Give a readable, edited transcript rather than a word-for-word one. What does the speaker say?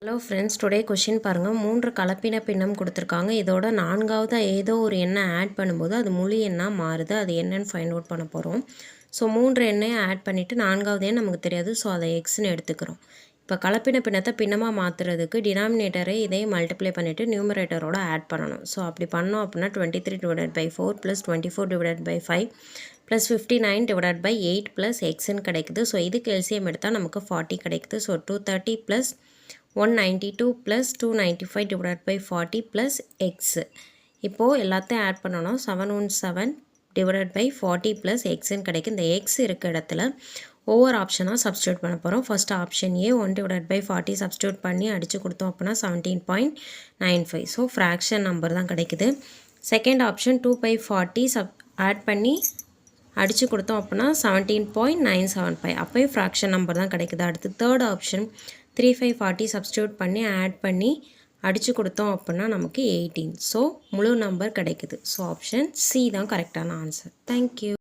Hello friends, today question பாருங்கள். 3 கலப்பின பின்னம் கொடுத்துருக்காங்க. இதோட 4வது ஏதோ ஒரு எண்ணை ஆட் பண்ணும்போது அது முழு எண்ணாக மாறுது. அது என்னன்னு ஃபைண்ட் அவுட் பண்ண போகிறோம். ஸோ 3 எண்ணையும் ஆட் பண்ணிவிட்டு 4வது எண் நமக்கு தெரியாது. ஸோ அதை எக்ஸ்ன்னு எடுத்துக்கிறோம். இப்போ கலப்பின பின்னத்தை பின்னமாக மாற்றுறதுக்கு டினாமினேட்டரை இதே மல்டிப்ளை பண்ணிவிட்டு நியூமரேட்டரோட ஆட் பண்ணணும். ஸோ அப்படி பண்ணோம் அப்படின்னா 23/4 + 24/5 + 59/8 + எக்ஸ்ன்னு கிடைக்குது. ஸோ இதுக்கு எல்சிஎம் எடுத்தால் நமக்கு 40 கிடைக்குது. So 230 + 192 + 295/40 + X. இப்போது எல்லாத்தையும் ஆட் பண்ணணும். 717/40 + எக்ஸ்ன்னு கிடைக்கும். இந்த எக்ஸ் இருக்க இடத்துல ஒவ்வொரு ஆப்ஷனாக சப்ஸ்டியூட் பண்ண போகிறோம். ஃபர்ஸ்ட் ஆப்ஷன் ஏ 1/40 சப்ஸ்டியூட் பண்ணி அடித்து கொடுத்தோம் அப்படின்னா 17.95. ஸோ ஃப்ராக்ஷன் நம்பர் தான் கிடைக்குது. செகண்ட் ஆப்ஷன் 2/40 ஆட் பண்ணி அடித்து கொடுத்தோம் அப்படின்னா 17.975. அப்போயும் ஃப்ராக்ஷன் நம்பர் தான் கிடைக்குது. அடுத்து தேர்ட் ஆப்ஷன் 3/40 சப்ஸ்டியூட் பண்ணி ஆட் பண்ணி அடித்து கொடுத்தோம் அப்படின்னா நமக்கு 18. ஸோ முழு நம்பர் கிடைக்குது. ஸோ ஆப்ஷன் சி தான் கரெக்டான ஆன்சர். தேங்க்யூ.